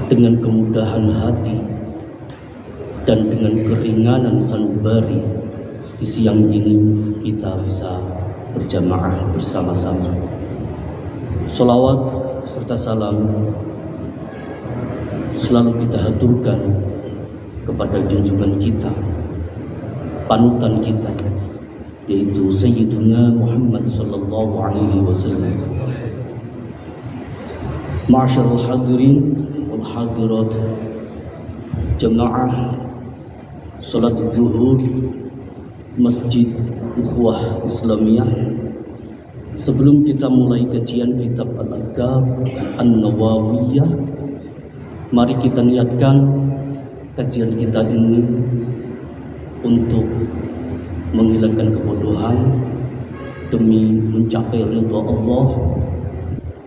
dengan kemudahan hati dan dengan keringanan sanubari di siang ini kita bisa berjamaah bersama-sama. Sholawat serta salam selalu kita haturkan kepada junjungan kita, panutan kita, yaitu Sayyiduna Muhammad sallallahu alaihi wasallam. Ma'asyiral hadirin wal hadirat, jamaah salat zuhur Masjid Ukhuwah Islamiyah. Sebelum kita mulai kajian kitab Al-Adhkar An-Nawawiyah, mari kita niatkan kajian kita ini untuk menghilangkan kebodohan demi mencapai ridha Allah,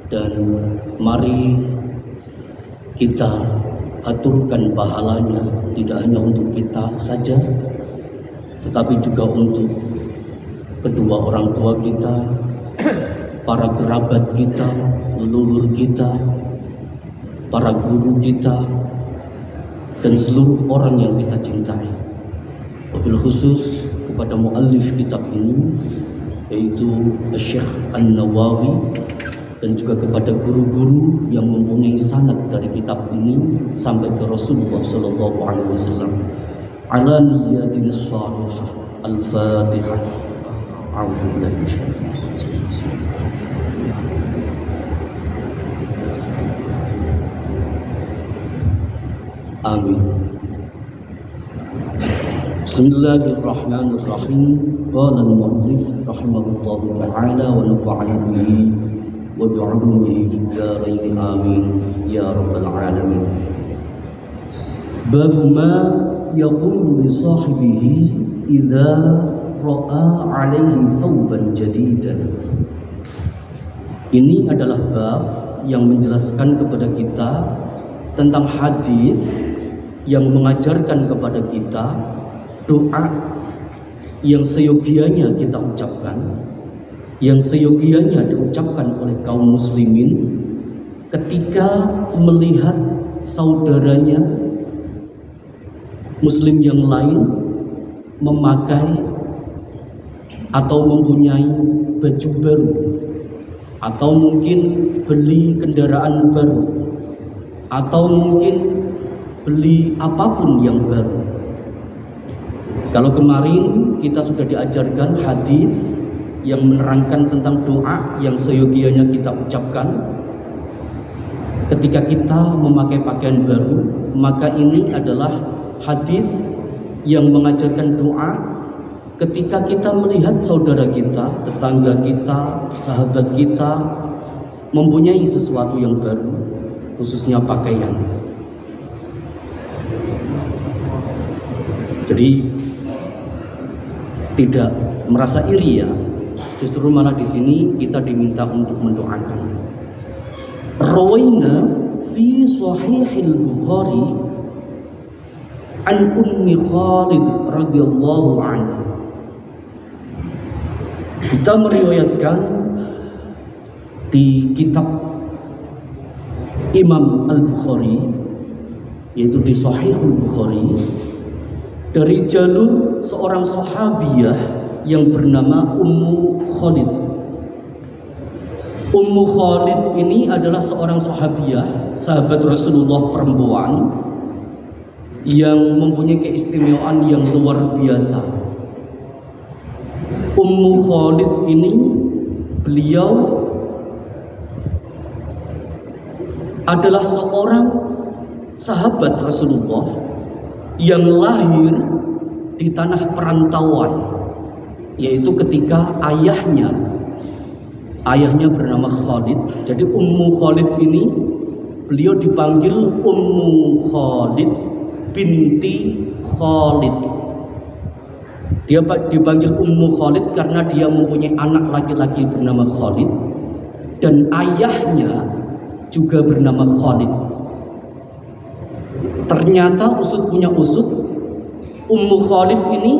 dan mari kita aturkan pahalanya tidak hanya untuk kita saja, tetapi juga untuk kedua orang tua kita, para kerabat kita, leluhur kita, para guru kita, dan seluruh orang yang kita cintai. Wabil khusus kepada muallif kitab ini, yaitu Syekh An-Nawawi, dan juga kepada guru-guru yang mempunyai sanad dari kitab ini sampai ke Rasulullah sallallahu alaihi wasallam. Ala niyatin shalihah. Al-Fatihah. A'udzu billahi minasyaitonir rajim. Amin. Bismillahirrahmanirrahim. Qala al-mu'allif rahimahullahu ta'ala wa nafa'ana bihi wa bi'ulumihi fid dharain amin ya rabbal alamin. Bab ma yaqulu li sahibihi idza ra'a 'alaihi thawban jadidan. Ini adalah bab yang menjelaskan kepada kita tentang hadis yang mengajarkan kepada kita doa yang seyogianya kita ucapkan, yang seyogianya diucapkan oleh kaum muslimin ketika melihat saudaranya muslim yang lain memakai atau mempunyai baju baru, atau mungkin beli kendaraan baru, atau mungkin beli apapun yang baru. Kalau kemarin kita sudah diajarkan hadis yang menerangkan tentang doa yang seyogianya kita ucapkan ketika kita memakai pakaian baru, maka ini adalah hadis yang mengajarkan doa ketika kita melihat saudara kita, tetangga kita, sahabat kita mempunyai sesuatu yang baru, khususnya pakaian. Jadi tidak merasa iri ya, justru malah di sini kita diminta untuk mendoakan. Rawaina fi Sahihil Bukhari an Ummi Khalid radhiyallahu anha. Kita meriwayatkan di kitab Imam Al-Bukhari, yaitu di Sahihul Bukhari, dari jalur seorang sahabiyah yang bernama Ummu Khalid. Ummu Khalid ini adalah seorang sahabiyah, sahabat Rasulullah perempuan yang mempunyai keistimewaan yang luar biasa. Ummu Khalid ini, beliau adalah seorang sahabat Rasulullah yang lahir di tanah perantauan, yaitu ketika ayahnya bernama Khalid. Jadi Ummu Khalid ini, beliau dipanggil Ummu Khalid binti Khalid. Dia dipanggil Ummu Khalid karena dia mempunyai anak laki-laki bernama Khalid, dan ayahnya juga bernama Khalid. Ternyata usut punya usut, Ummu Khalid ini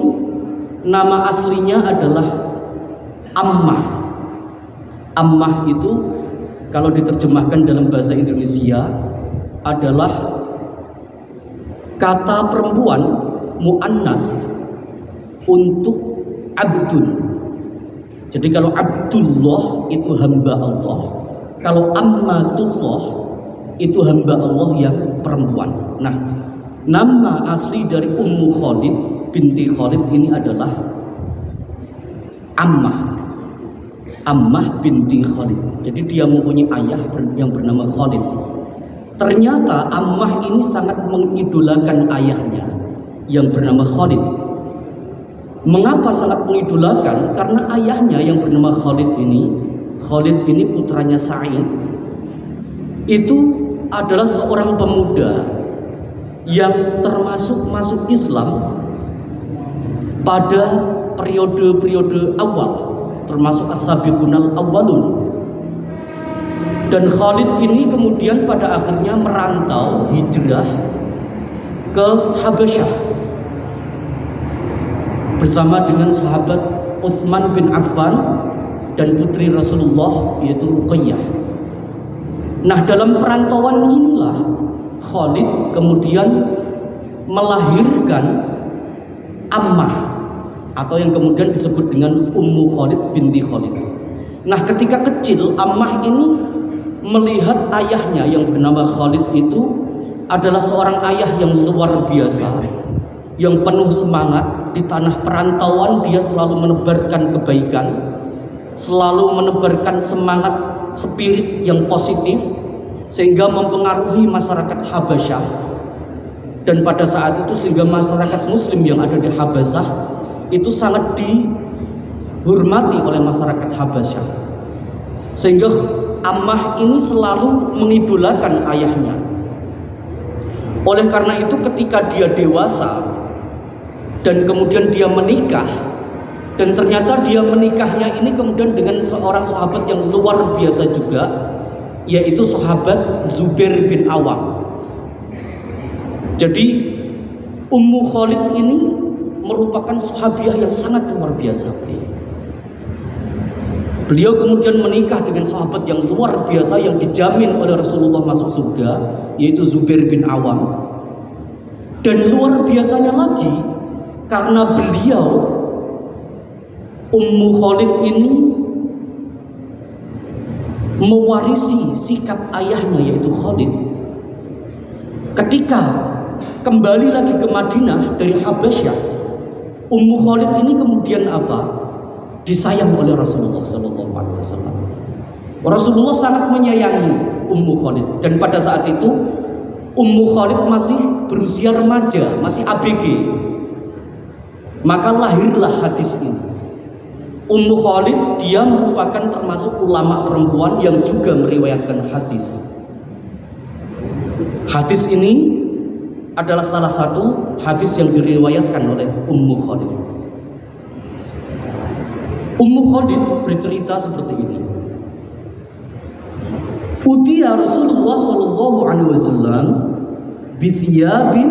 nama aslinya adalah Ammah. Ammah itu kalau diterjemahkan dalam bahasa Indonesia adalah kata perempuan mu'annas untuk abdun. Jadi kalau Abdullah itu hamba Allah, kalau ammatullah itu hamba Allah yang perempuan. Nah, nama asli dari Ummu Khalid binti Khalid ini adalah Ammah binti Khalid. Jadi dia mempunyai ayah yang bernama Khalid. Ternyata Ammah ini sangat mengidolakan ayahnya yang bernama Khalid. Mengapa sangat mengidolakan? Karena ayahnya yang bernama Khalid ini putranya Sa'id, itu adalah seorang pemuda yang termasuk masuk Islam pada periode-periode awal, termasuk as-sabiqunal awwalun. Dan Khalid ini kemudian pada akhirnya merantau hijrah ke Habasyah bersama dengan sahabat Utsman bin Affan dan putri Rasulullah yaitu Ruqayyah. Nah, dalam perantauan inilah Khalid kemudian melahirkan Ammah atau yang kemudian disebut dengan Ummu Khalid binti Khalid. Nah, ketika kecil Ammah ini melihat ayahnya yang bernama Khalid itu adalah seorang ayah yang luar biasa, yang penuh semangat. Di tanah perantauan dia selalu menebarkan kebaikan, selalu menebarkan semangat spirit yang positif, sehingga mempengaruhi masyarakat Habasyah. Dan pada saat itu sehingga masyarakat muslim yang ada di Habasyah itu sangat dihormati oleh masyarakat Habasyah. Sehingga Ammah ini selalu mengidolakan ayahnya. Oleh karena itu ketika dia dewasa dan kemudian dia menikah, dan ternyata dia menikahnya ini kemudian dengan seorang sahabat yang luar biasa juga, yaitu sahabat Zubair bin Awam. Jadi Ummu Khalid ini merupakan sahabiah yang sangat luar biasa. Beliau kemudian menikah dengan sahabat yang luar biasa yang dijamin oleh Rasulullah masuk surga, yaitu Zubair bin Awam. Dan luar biasanya lagi, karena beliau Ummu Khalid ini mewarisi sikap ayahnya yaitu Khalid. Ketika kembali lagi ke Madinah dari Habasyah, Ummu Khalid ini kemudian disayang oleh Rasulullah Sallallahu Alaihi Wasallam. Rasulullah sangat menyayangi Ummu Khalid, dan pada saat itu Ummu Khalid masih berusia remaja, masih ABG. Maka lahirlah hadis ini. Ummu Khalid dia merupakan termasuk ulama perempuan yang juga meriwayatkan hadis. Hadis ini adalah salah satu hadis yang diriwayatkan oleh Ummu Khalid. Ummu Khalid bercerita seperti ini. Utiya Rasulullah sallallahu alaihi wasallam bi thiyabin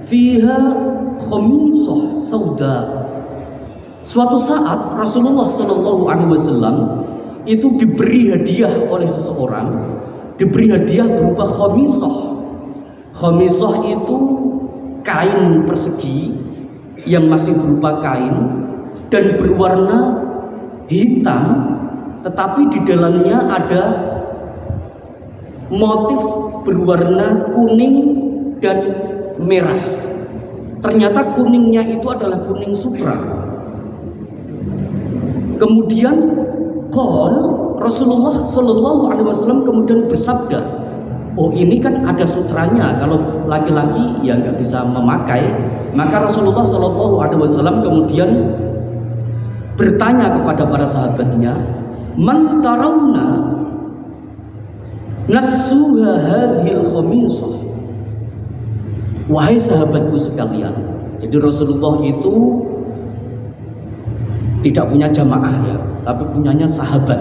fiha khamisah sauda. Suatu saat Rasulullah sallallahu alaihi wasallam itu diberi hadiah oleh seseorang, diberi hadiah berupa khamisah. Khamisah itu kain persegi yang masih berupa kain dan berwarna hitam, tetapi di dalamnya ada motif berwarna kuning dan merah. Ternyata kuningnya itu adalah kuning sutra. Kemudian Rasulullah Shallallahu Alaihi Wasallam kemudian bersabda, oh ini kan ada sutranya, kalau laki-laki ya nggak bisa memakai. Maka Rasulullah Shallallahu Alaihi Wasallam kemudian bertanya kepada para sahabatnya, man tarawna naksuha hadhil khamisah. Wahai sahabatku sekalian, jadi Rasulullah itu tidak punya jamaah ya, tapi punyanya sahabat.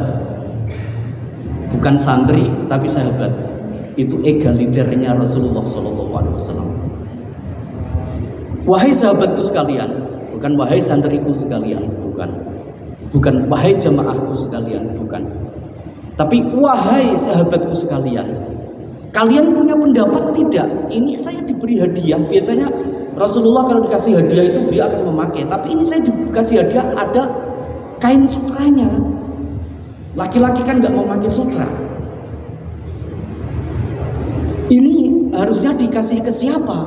Bukan santri, tapi sahabat. Itu egaliternya Rasulullah SAW. Wahai sahabatku sekalian, bukan wahai santriku sekalian, bukan wahai jamaahku sekalian, bukan. Tapi wahai sahabatku sekalian, Kalian punya pendapat tidak? Ini saya diberi hadiah. Biasanya Rasulullah kalau dikasih hadiah itu beliau akan memakai. Tapi ini saya dikasih hadiah ada kain sutranya. Laki-laki kan nggak memakai sutra. Ini harusnya dikasih ke siapa?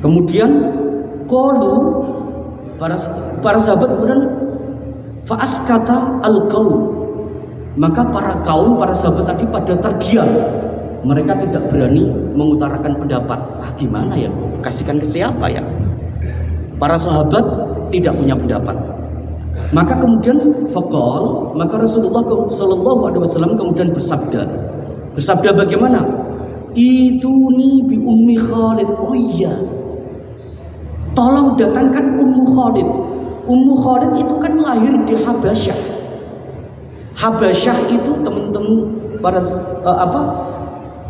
Kemudian qalu, para sahabat kemudian fa'askata al-qaum. Maka para sahabat tadi pada terdiam. Mereka tidak berani mengutarakan pendapat. Wah, gimana ya? Kasihkan ke siapa ya? Para sahabat tidak punya pendapat. Maka kemudian faqal, maka Rasulullah sallallahu alaihi wasallam kemudian bersabda. Bersabda bagaimana? Ituni bi ummi Khalid. Oh iya. Tolong datangkan Ummu Khalid. Ummu Khalid itu kan lahir di Habasyah. Habasyah itu teman-teman para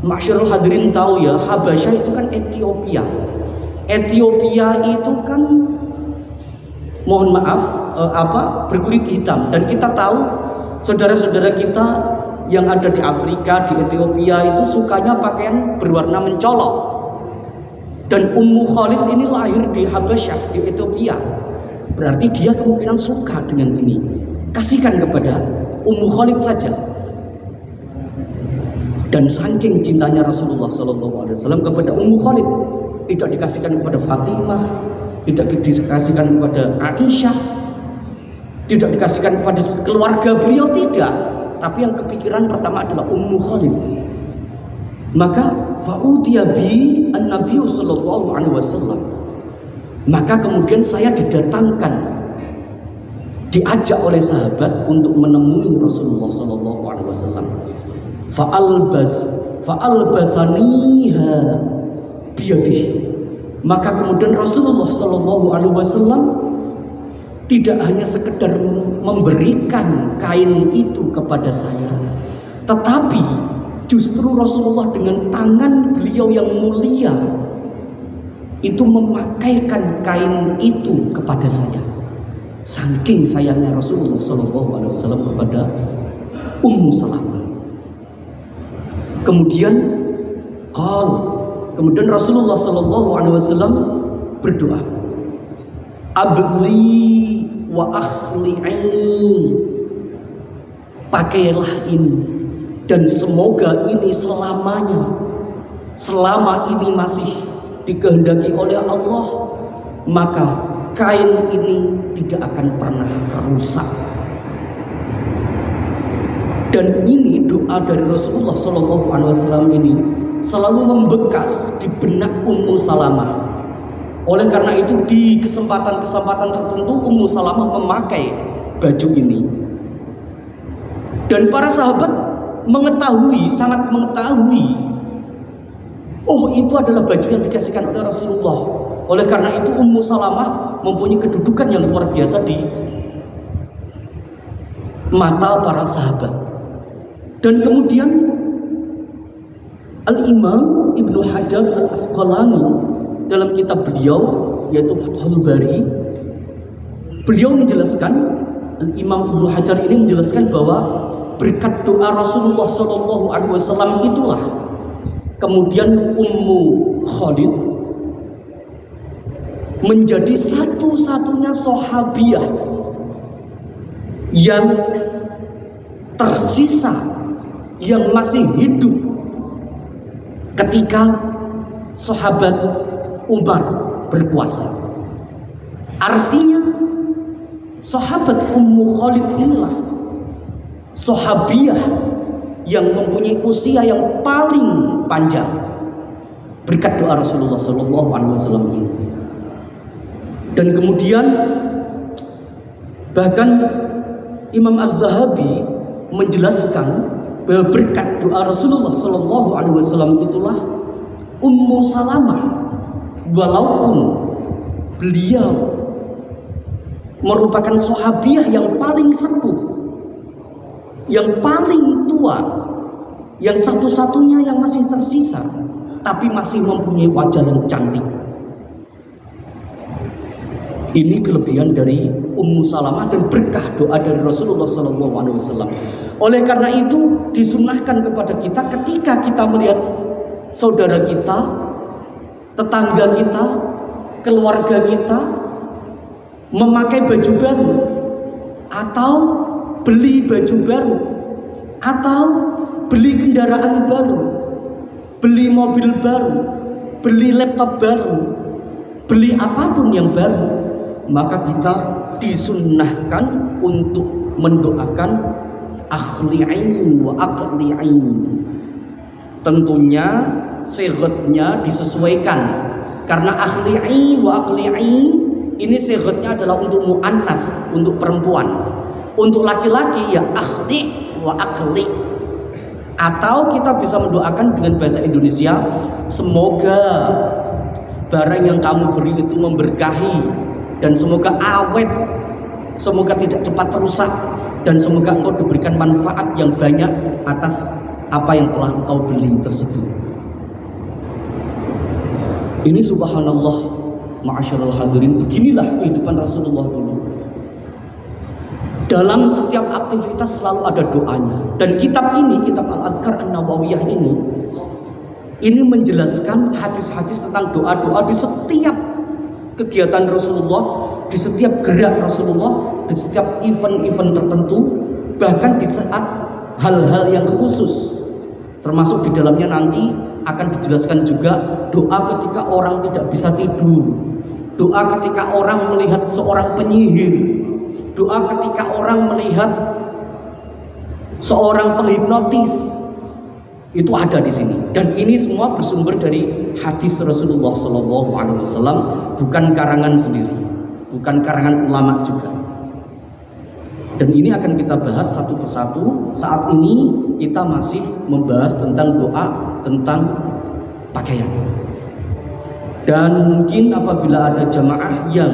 Masyarul hadirin tahu ya, Habasyah itu kan Ethiopia. Ethiopia itu kan mohon maaf berkulit hitam, dan kita tahu saudara-saudara kita yang ada di Afrika, di Ethiopia itu sukanya pakaian berwarna mencolok. Dan Ummu Khalid ini lahir di Habasyah, di Ethiopia. Berarti dia kemungkinan suka dengan ini. Kasihkan kepada Ummu Khalid saja. Dan saking cintanya Rasulullah SAW kepada Ummu Khalid, tidak dikasihkan kepada Fatimah, tidak dikasihkan kepada Aisyah, tidak dikasihkan kepada keluarga beliau, tidak. Tapi yang kepikiran pertama adalah Ummu Khalid. Maka fa'utiya bi an-nabiy sallallahu alaihi wasallam. Maka kemudian saya didatangkan, diajak oleh sahabat untuk menemui Rasulullah sallallahu alaihi wasallam. Fa'albasaniha biyadihi. Maka kemudian Rasulullah sallallahu alaihi wasallam tidak hanya sekedar memberikan kain itu kepada saya, tetapi justru Rasulullah dengan tangan beliau yang mulia itu memakaikan kain itu kepada saya. Saking sayangnya Rasulullah SAW kepada Ummu Salamah. Kemudian Rasulullah SAW berdoa, abli wa akhli'i, pakailah ini dan semoga ini selamanya, selama ini masih dikehendaki oleh Allah, maka kain ini tidak akan pernah rusak. Dan ini doa dari Rasulullah SAW ini selalu membekas di benak Ummu Salamah. Oleh karena itu di kesempatan-kesempatan tertentu Ummu Salamah memakai baju ini. Dan para sahabat sangat mengetahui, oh itu adalah baju yang dikasihkan oleh Rasulullah. Oleh karena itu Ummu Salamah mempunyai kedudukan yang luar biasa di mata para sahabat. Dan kemudian Al-Imam Ibnu Hajar Al-Asqalani dalam kitab beliau yaitu Fathul Bari, beliau menjelaskan, Al-Imam Ibnu Hajar ini menjelaskan bahwa berkat doa Rasulullah SAW itulah kemudian Ummu Khalid menjadi satu-satunya sahabiah yang tersisa, yang masih hidup ketika sahabat Umar berkuasa. Artinya sahabat Ummu Khalid inilah sahabiah yang mempunyai usia yang paling panjang berkat doa Rasulullah SAW ini. Dan kemudian bahkan Imam Az-Zahabi menjelaskan bahwa berkat doa Rasulullah SAW itulah Ummu Salamah, walaupun beliau merupakan sahabiah yang paling sepuh, yang paling tua, yang satu-satunya yang masih tersisa, tapi masih mempunyai wajah yang cantik. Ini kelebihan dari Ummu Salamah dan berkah doa dari Rasulullah SAW. Oleh karena itu disunnahkan kepada kita ketika kita melihat saudara kita, tetangga kita, keluarga kita memakai baju baru atau beli baju baru atau beli kendaraan baru, beli mobil baru, beli laptop baru, beli apapun yang baru, maka kita disunnahkan untuk mendoakan akhli'i wa aqli'i. Tentunya sighatnya disesuaikan, karena akhli'i wa aqli'i ini sighatnya adalah untuk mu'annats, untuk perempuan. Untuk laki-laki ya akhli wa aqli. Atau kita bisa mendoakan dengan bahasa Indonesia, semoga barang yang kamu beri itu memberkahi dan semoga awet, semoga tidak cepat rusak, dan semoga engkau diberikan manfaat yang banyak atas apa yang telah engkau beli tersebut. Ini subhanallah, ma'asyiral hadirin, beginilah kehidupan Rasulullah dulu. Dalam setiap aktivitas selalu ada doanya. Dan kitab ini, kitab Al-Adhkar An-Nawawiyah ini menjelaskan hadis-hadis tentang doa-doa di setiap kegiatan Rasulullah, di setiap gerak Rasulullah, di setiap event-event tertentu, bahkan di saat hal-hal yang khusus. Termasuk di dalamnya nanti akan dijelaskan juga doa ketika orang tidak bisa tidur, doa ketika orang melihat seorang penyihir, doa ketika orang melihat seorang penghipnotis. Itu ada di sini, dan ini semua bersumber dari hadis Rasulullah SAW, bukan karangan sendiri, bukan karangan ulama juga. Dan ini akan kita bahas satu persatu. Saat ini kita masih membahas tentang doa, tentang pakaian. Dan mungkin apabila ada jamaah yang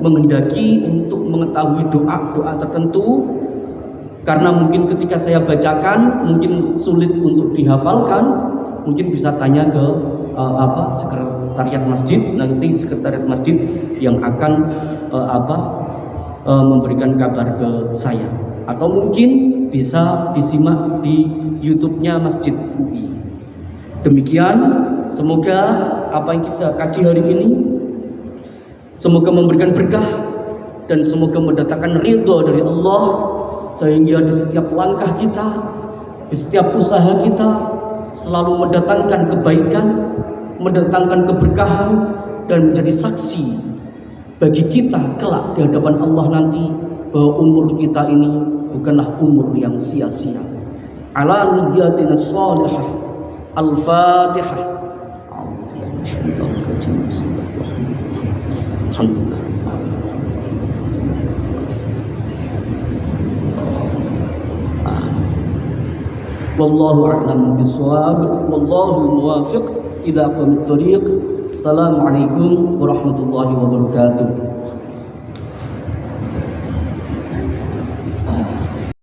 menghendaki untuk mengetahui doa-doa tertentu, karena mungkin ketika saya bacakan mungkin sulit untuk dihafalkan, mungkin bisa tanya ke sekretariat masjid. Nanti sekretariat masjid yang akan memberikan kabar ke saya, atau mungkin bisa disimak di YouTube-nya Masjid UI. Demikian, semoga apa yang kita kaji hari ini semoga memberikan berkah dan semoga mendatangkan ridho dari Allah, sehingga di setiap langkah kita, di setiap usaha kita selalu mendatangkan kebaikan, mendatangkan keberkahan, dan menjadi saksi bagi kita kelak di hadapan Allah nanti bahwa umur kita ini bukanlah umur yang sia-sia. Ala niyatina shalihah. Al-Fatihah. Alhamdulillah. Wallahu a'lam bishawab, wallahu muwaffiq ila aqwamit thariq. Assalamualaikum warahmatullahi wabarakatuh.